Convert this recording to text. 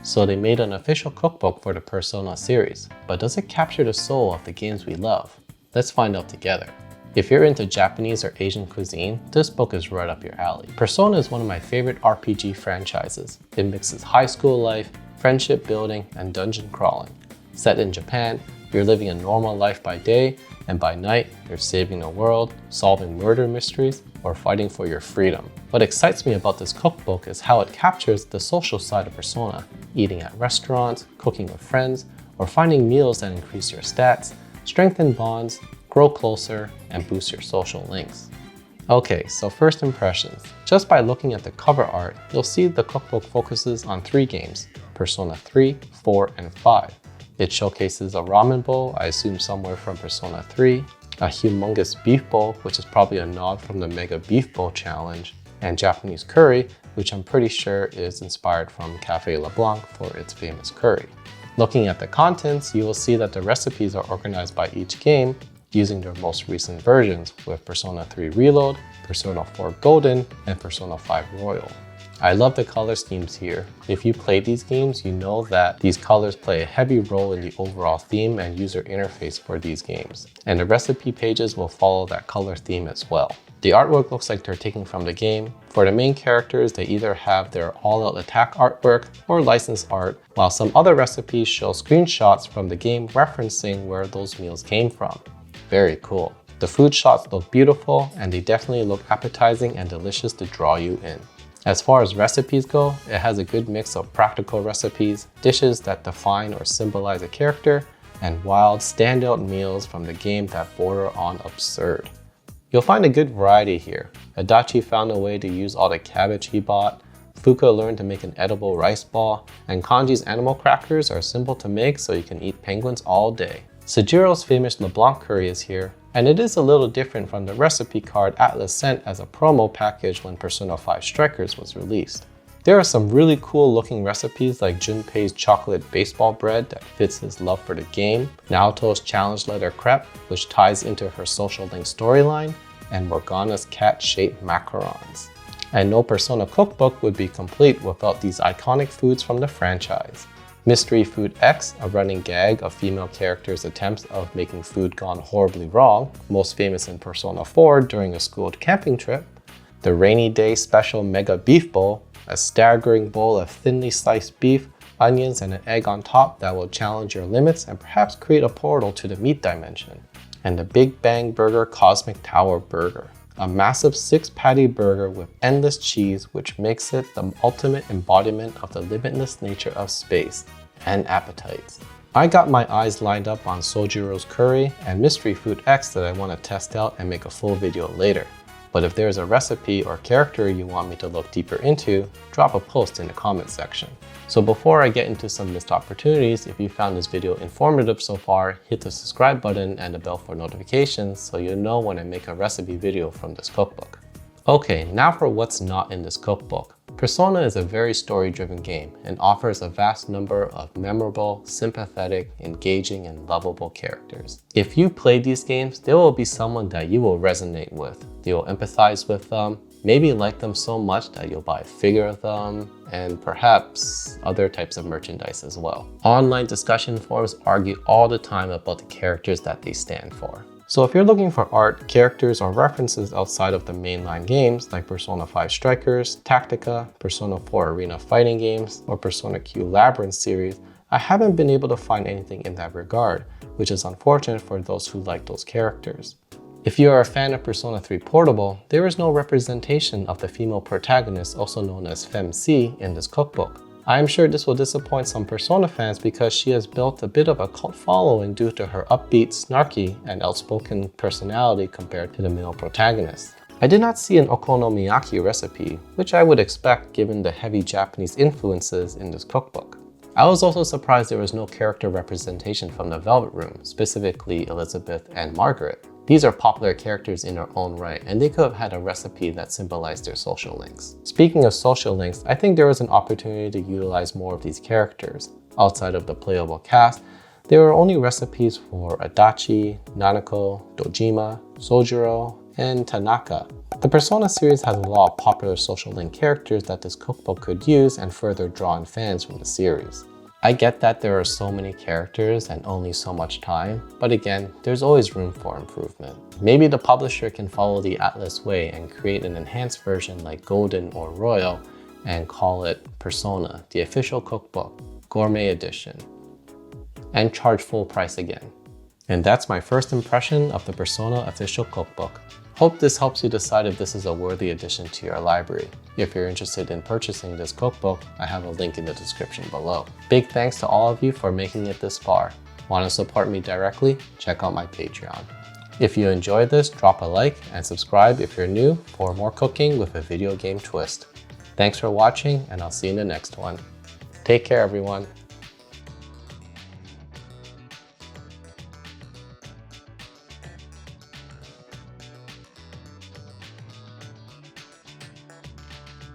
So they made an official cookbook for the Persona series, but does it capture the soul of the games we love? Let's find out together. If you're into Japanese or Asian cuisine, this book is right up your alley. Persona is one of my favorite RPG franchises. It mixes high school life, friendship building, and dungeon crawling. Set in Japan, you're living a normal life by day, and by night, you're saving the world, solving murder mysteries, or fighting for your freedom. What excites me about this cookbook is how it captures the social side of Persona, eating at restaurants, cooking with friends, or finding meals that increase your stats, strengthen bonds, grow closer, and boost your social links. Okay, so first impressions. Just by looking at the cover art, you'll see the cookbook focuses on 3 games, Persona 3, 4, and 5. It showcases a ramen bowl, I assume somewhere from Persona 3, a humongous beef bowl, which is probably a nod from the Mega Beef Bowl challenge, and Japanese curry, which I'm pretty sure is inspired from Café LeBlanc for its famous curry. Looking at the contents, you will see that the recipes are organized by each game using their most recent versions with Persona 3 Reload, Persona 4 Golden, and Persona 5 Royal. I love the color schemes here. If you play these games, you know that these colors play a heavy role in the overall theme and user interface for these games. And the recipe pages will follow that color theme as well. The artwork looks like they're taken from the game. For the main characters, they either have their all-out attack artwork or licensed art, while some other recipes show screenshots from the game referencing where those meals came from. Very cool. The food shots look beautiful, and they definitely look appetizing and delicious to draw you in. As far as recipes go, it has a good mix of practical recipes, dishes that define or symbolize a character, and wild, standout meals from the game that border on absurd. You'll find a good variety here. Adachi found a way to use all the cabbage he bought, Fuka learned to make an edible rice ball, and Kanji's animal crackers are simple to make so you can eat penguins all day. Sajiro's famous LeBlanc curry is here, and it is a little different from the recipe card Atlas sent as a promo package when Persona 5 Strikers was released. There are some really cool looking recipes like Junpei's chocolate baseball bread that fits his love for the game, Naoto's challenge letter crepe, which ties into her social link storyline, and Morgana's cat-shaped macarons. And no Persona cookbook would be complete without these iconic foods from the franchise. Mystery Food X, a running gag of female characters' attempts of making food gone horribly wrong, most famous in Persona 4 during a school camping trip. The Rainy Day Special Mega Beef Bowl, a staggering bowl of thinly sliced beef, onions, and an egg on top that will challenge your limits and perhaps create a portal to the meat dimension. And the Big Bang Burger Cosmic Tower Burger, a massive 6-patty burger with endless cheese, which makes it the ultimate embodiment of the limitless nature of space and appetites. I got my eyes lined up on Sojiro's curry and Mystery Food X that I want to test out and make a full video later. But if there's a recipe or character you want me to look deeper into, drop a post in the comment section. So before I get into some missed opportunities, if you found this video informative so far, hit the subscribe button and the bell for notifications so you know when I make a recipe video from this cookbook. Okay, now for what's not in this cookbook. Persona is a very story-driven game and offers a vast number of memorable, sympathetic, engaging, and lovable characters. If you play these games, there will be someone that you will resonate with. You'll empathize with them, maybe like them so much that you'll buy a figure of them, and perhaps other types of merchandise as well. Online discussion forums argue all the time about the characters that they stand for. So if you're looking for art, characters, or references outside of the mainline games like Persona 5 Strikers, Tactica, Persona 4 Arena Fighting Games, or Persona Q Labyrinth series, I haven't been able to find anything in that regard, which is unfortunate for those who like those characters. If you are a fan of Persona 3 Portable, there is no representation of the female protagonist, also known as FemC, in this cookbook. I am sure this will disappoint some Persona fans because she has built a bit of a cult following due to her upbeat, snarky, and outspoken personality compared to the male protagonist. I did not see an okonomiyaki recipe, which I would expect given the heavy Japanese influences in this cookbook. I was also surprised there was no character representation from the Velvet Room, specifically Elizabeth and Margaret. These are popular characters in their own right, and they could have had a recipe that symbolized their social links. Speaking of social links, I think there was an opportunity to utilize more of these characters. Outside of the playable cast, there were only recipes for Adachi, Nanako, Dojima, Sojiro, and Tanaka. The Persona series has a lot of popular social link characters that this cookbook could use and further draw in fans from the series. I get that there are so many characters and only so much time, but again, there's always room for improvement. Maybe the publisher can follow the Atlas way and create an enhanced version like Golden or Royal and call it Persona, the Official Cookbook, Gourmet Edition, and charge full price again. And that's my first impression of the Persona Official Cookbook. Hope this helps you decide if this is a worthy addition to your library. If you're interested in purchasing this cookbook, I have a link in the description below. Big thanks to all of you for making it this far. Want to support me directly? Check out my Patreon. If you enjoyed this, drop a like and subscribe if you're new for more cooking with a video game twist. Thanks for watching, and I'll see you in the next one. Take care, everyone.